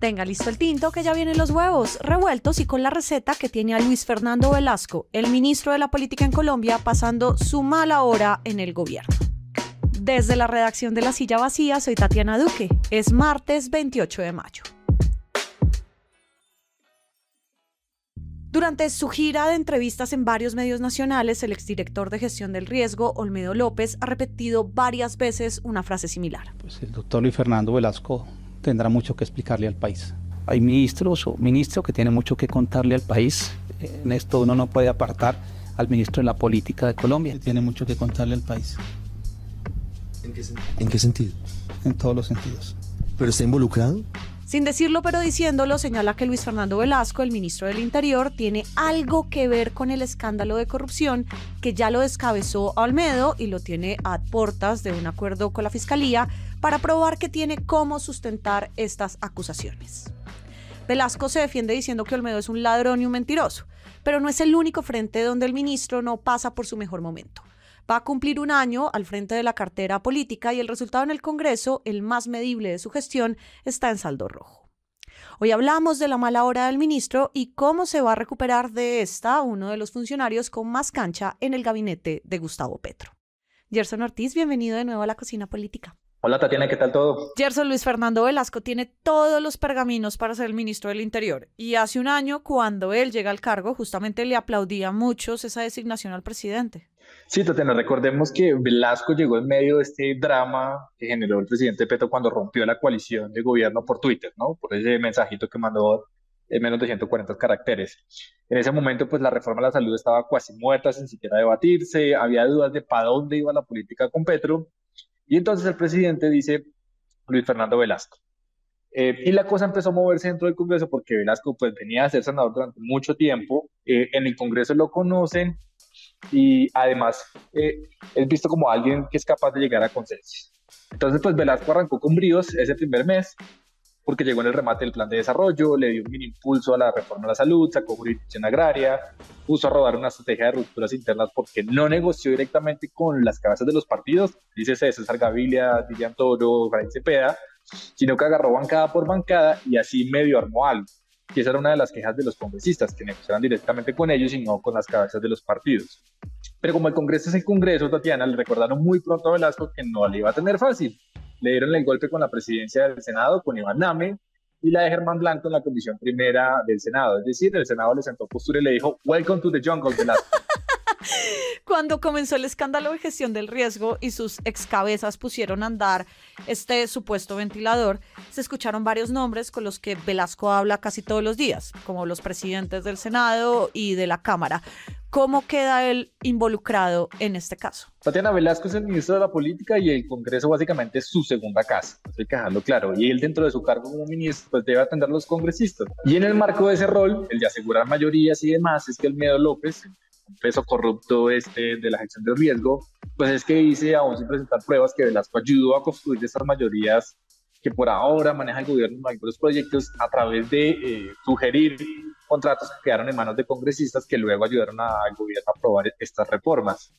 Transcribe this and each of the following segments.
Tenga listo el tinto que ya vienen los huevos revueltos y con la receta que tiene a Luis Fernando Velasco, el ministro de la Política en Colombia, pasando su mala hora en el gobierno. Desde la redacción de La Silla Vacía, soy Tatiana Duque. Es martes 28 de mayo. Durante su gira de entrevistas en varios medios nacionales, el exdirector de gestión del riesgo, Olmedo López, ha repetido varias veces una frase similar. Pues el doctor Luis Fernando Velasco tendrá mucho que explicarle al país. Hay ministros o ministro que tienen mucho que contarle al país. En esto uno no puede apartar al ministro de la Política de Colombia. Tiene mucho que contarle al país. ¿En qué sentido? En todos los sentidos. ¿Pero está involucrado? Sin decirlo pero diciéndolo, señala que Luis Fernando Velasco, el ministro del Interior, tiene algo que ver con el escándalo de corrupción que ya lo descabezó a Olmedo y lo tiene a puertas de un acuerdo con la Fiscalía para probar que tiene cómo sustentar estas acusaciones. Velasco se defiende diciendo que Olmedo es un ladrón y un mentiroso, pero no es el único frente donde el ministro no pasa por su mejor momento. Va a cumplir un año al frente de la cartera política y el resultado en el Congreso, el más medible de su gestión, está en saldo rojo. Hoy hablamos de la mala hora del ministro y cómo se va a recuperar de esta uno de los funcionarios con más cancha en el gabinete de Gustavo Petro. Gerson Ortiz, bienvenido de nuevo a la Cocina Política. Hola Tatiana, ¿qué tal todo? Gerson, Luis Fernando Velasco tiene todos los pergaminos para ser el ministro del Interior y hace un año, cuando él llega al cargo, justamente le aplaudía a muchos esa designación al presidente. Sí, Tatiana, recordemos que Velasco llegó en medio de este drama que generó el presidente Petro cuando rompió la coalición de gobierno por Twitter, ¿no? Por ese mensajito que mandó en menos de 140 caracteres. En ese momento, pues la reforma a la salud estaba casi muerta, sin siquiera debatirse, había dudas de para dónde iba la política con Petro, y entonces el presidente dice Luis Fernando Velasco. Y la cosa empezó a moverse dentro del Congreso porque Velasco pues venía a ser senador durante mucho tiempo, en el Congreso lo conocen, y además es visto como alguien que es capaz de llegar a consensos. Entonces pues Velasco arrancó con bríos ese primer mes porque llegó en el remate del plan de desarrollo, le dio un mini impulso a la reforma de la salud, sacó jurisdicción agraria, puso a rodar una estrategia de rupturas internas porque no negoció directamente con las cabezas de los partidos, dice César Gaviria, Dilian Toro, Fray Cepeda, sino que agarró bancada por bancada y así medio armó algo. Y esa era una de las quejas de los congresistas, que negociaban directamente con ellos y no con las cabezas de los partidos. Pero como el Congreso es el Congreso, Tatiana, le recordaron muy pronto a Velasco que no le iba a tener fácil. Le dieron el golpe con la presidencia del Senado, con Iván Name, y la de Germán Blanco en la Comisión Primera del Senado. Es decir, el Senado le sentó postura y le dijo, "Welcome to the jungle, Velasco". Cuando comenzó el escándalo de gestión del riesgo y sus excabezas pusieron a andar este supuesto ventilador, se escucharon varios nombres con los que Velasco habla casi todos los días, como los presidentes del Senado y de la Cámara. ¿Cómo queda él involucrado en este caso? Tatiana, Velasco es el ministro de la Política y el Congreso básicamente es su segunda casa, hay que dejarlo claro. Y él dentro de su cargo como ministro pues debe atender a los congresistas. Y en el marco de ese rol, el de asegurar mayorías y demás, es que Olmedo López, un peso corrupto de la gestión del riesgo, pues es que dice, aún sin presentar pruebas, que Velasco ayudó a construir estas mayorías que por ahora maneja el gobierno en algunos proyectos a través de sugerir contratos que quedaron en manos de congresistas que luego ayudaron al gobierno a aprobar estas reformas.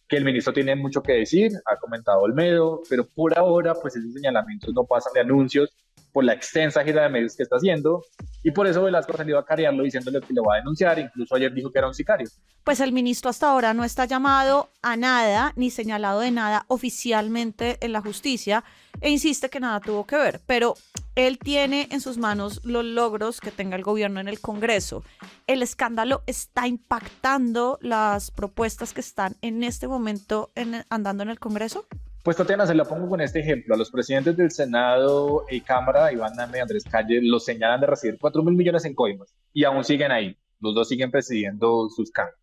Que el ministro tiene mucho que decir, ha comentado Olmedo, pero por ahora pues esos señalamientos no pasan de anuncios por la extensa gira de medios que está haciendo, y por eso Velasco ha salido a carearlo diciéndole que lo va a denunciar, incluso ayer dijo que era un sicario. Pues el ministro hasta ahora no está llamado a nada ni señalado de nada oficialmente en la justicia e insiste que nada tuvo que ver, pero él tiene en sus manos los logros que tenga el gobierno en el Congreso. ¿El escándalo está impactando las propuestas que están en este momento andando en el Congreso? Pues Tatiana, se la pongo con este ejemplo. A los presidentes del Senado y Cámara, Iván Name y Andrés Calle, los señalan de recibir 4.000 millones en coimas y aún siguen ahí. Los dos siguen presidiendo sus cámaras.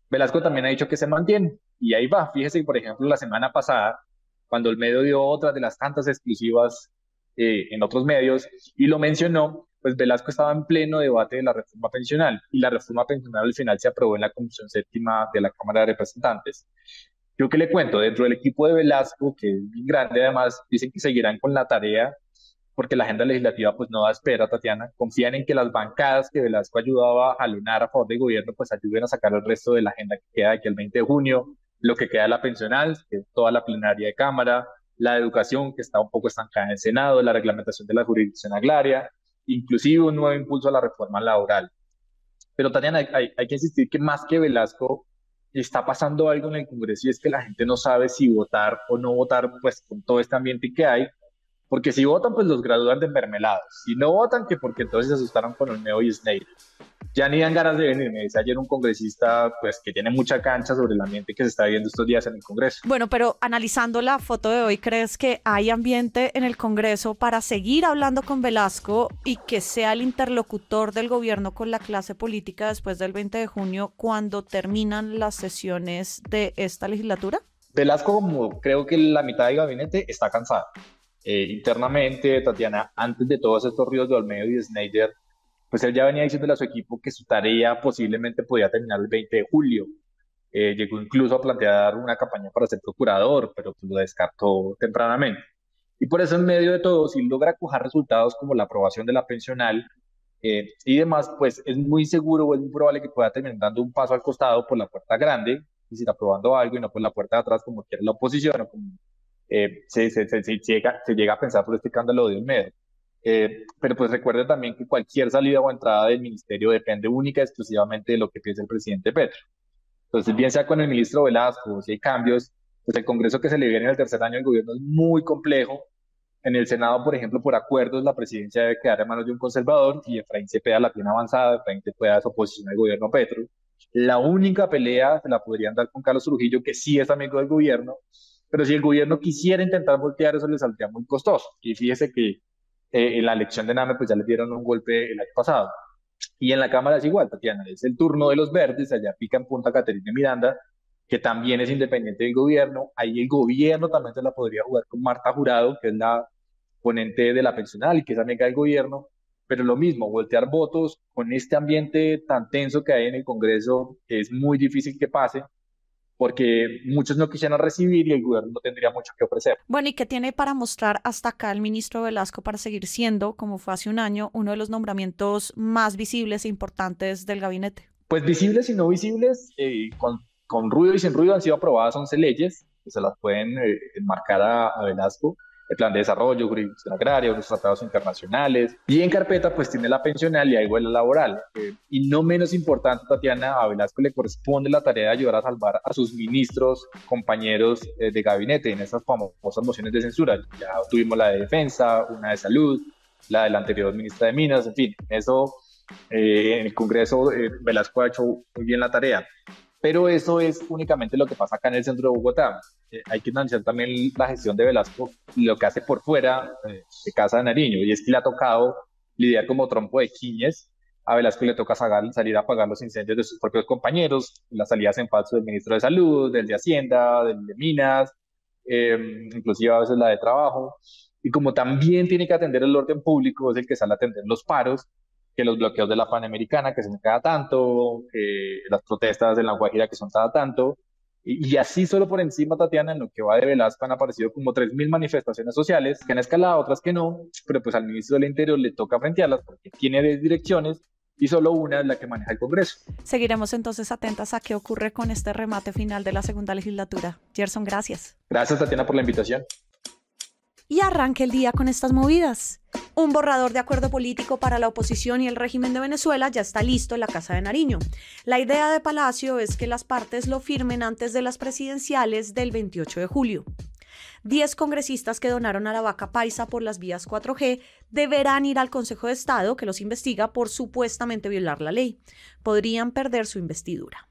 Velasco también ha dicho que se mantiene y ahí va. Fíjese que, por ejemplo, la semana pasada, cuando el medio dio otra de las tantas exclusivas en otros medios y lo mencionó, pues Velasco estaba en pleno debate de la reforma pensional y la reforma pensional al final se aprobó en la Comisión Séptima de la Cámara de Representantes. Yo que le cuento, dentro del equipo de Velasco, que es bien grande además, dicen que seguirán con la tarea porque la agenda legislativa pues no da espera, Tatiana. Confían en que las bancadas que Velasco ayudaba a jalonar a favor del gobierno pues ayuden a sacar el resto de la agenda que queda de aquí al 20 de junio, lo que queda de la pensional, que es toda la plenaria de Cámara, la educación que está un poco estancada en el Senado, la reglamentación de la jurisdicción agraria inclusive un nuevo impulso a la reforma laboral. Pero Tatiana, hay que insistir que más que Velasco, está pasando algo en el Congreso y es que la gente no sabe si votar o no votar, pues con todo este ambiente que hay, porque si votan, pues los gradúan de mermelados. Si no votan, que porque entonces se asustaron con Olmedo y Snyder. Ya ni dan ganas de venir. Me dice ayer un congresista pues que tiene mucha cancha sobre el ambiente que se está viendo estos días en el Congreso. Bueno, pero analizando la foto de hoy, ¿crees que hay ambiente en el Congreso para seguir hablando con Velasco y que sea el interlocutor del gobierno con la clase política después del 20 de junio cuando terminan las sesiones de esta legislatura? Velasco, como creo que la mitad del gabinete, está cansada. Internamente, Tatiana, antes de todos estos ríos de Olmedo y de Snyder, pues él ya venía diciéndole a su equipo que su tarea posiblemente podía terminar el 20 de julio. Llegó incluso a plantear una campaña para ser procurador, pero pues lo descartó tempranamente. Y por eso en medio de todo, si logra coger resultados como la aprobación de la pensional y demás, pues es muy seguro o es muy probable que pueda terminar dando un paso al costado por la puerta grande, es decir, aprobando algo y no por la puerta de atrás como quiere la oposición o como se llega a pensar por este escándalo de Olmedo. Pero pues recuerde también que cualquier salida o entrada del ministerio depende única y exclusivamente de lo que piense el presidente Petro. Entonces, bien sea con el ministro Velasco, o si hay cambios, pues el Congreso que se le viene en el tercer año del gobierno es muy complejo. En el Senado, por ejemplo, por acuerdos, la presidencia debe quedar en manos de un conservador y Efraín Cepeda la tiene avanzada, Efraín Cepeda es oposición al gobierno Petro. La única pelea se la podrían dar con Carlos Trujillo, que sí es amigo del gobierno, pero si el gobierno quisiera intentar voltear, eso le saldría muy costoso. Y fíjese que en la elección de Name, pues ya le dieron un golpe el año pasado. Y en la Cámara es igual, Tatiana, es el turno de los verdes, allá pica en Punta Caterina Miranda, que también es independiente del gobierno. Ahí el gobierno también se la podría jugar con Marta Jurado, que es la ponente de la pensional y que es amiga del gobierno. Pero lo mismo, voltear votos con este ambiente tan tenso que hay en el Congreso es muy difícil que pase, porque muchos no quisieran recibir y el gobierno no tendría mucho que ofrecer. Bueno, ¿y qué tiene para mostrar hasta acá el ministro Velasco para seguir siendo, como fue hace un año, uno de los nombramientos más visibles e importantes del gabinete? Pues visibles y no visibles, con ruido y sin ruido han sido aprobadas 11 leyes que se las pueden enmarcar a Velasco. El plan de desarrollo, jurisdicción agraria, los tratados internacionales. Y en carpeta pues tiene la pensional y algo de la laboral. Y no menos importante, Tatiana, a Velasco le corresponde la tarea de ayudar a salvar a sus ministros, compañeros de gabinete en esas famosas mociones de censura. Ya tuvimos la de defensa, una de salud, la de la anterior ministra de Minas, en fin, eso en el Congreso Velasco ha hecho muy bien la tarea. Pero eso es únicamente lo que pasa acá en el centro de Bogotá. Hay que analizar también la gestión de Velasco y lo que hace por fuera de Casa de Nariño. Y es que le ha tocado lidiar como trompo de quiñes. A Velasco le toca salir a apagar los incendios de sus propios compañeros, las salidas en falso del ministro de Salud, del de Hacienda, del de Minas, inclusive a veces la de Trabajo. Y como también tiene que atender el orden público, es el que sale a atender los paros, que los bloqueos de la Panamericana, que se me cada tanto, que las protestas de La Guajira, que son cada tanto, y así solo por encima, Tatiana, en lo que va de Velasco han aparecido como 3.000 manifestaciones sociales, que han escalado, otras que no, pero pues al ministro del Interior le toca frentearlas porque tiene 10 direcciones y solo una es la que maneja el Congreso. Seguiremos entonces atentas a qué ocurre con este remate final de la segunda legislatura. Gerson, gracias. Gracias, Tatiana, por la invitación. Y arranque el día con estas movidas. Un borrador de acuerdo político para la oposición y el régimen de Venezuela ya está listo en la Casa de Nariño. La idea de Palacio es que las partes lo firmen antes de las presidenciales del 28 de julio. 10 congresistas que donaron a la vaca paisa por las vías 4G deberán ir al Consejo de Estado, que los investiga por supuestamente violar la ley. Podrían perder su investidura.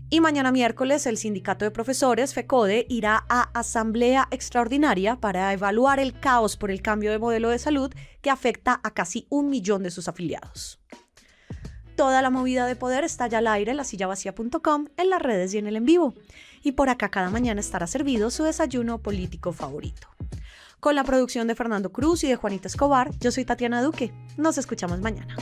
Y mañana miércoles el Sindicato de Profesores, FECODE, irá a asamblea extraordinaria para evaluar el caos por el cambio de modelo de salud que afecta a casi 1 millón de sus afiliados. Toda la movida de poder está ya al aire en lasillavacia.com, en las redes y en el en vivo. Y por acá cada mañana estará servido su desayuno político favorito. Con la producción de Fernando Cruz y de Juanita Escobar, yo soy Tatiana Duque. Nos escuchamos mañana.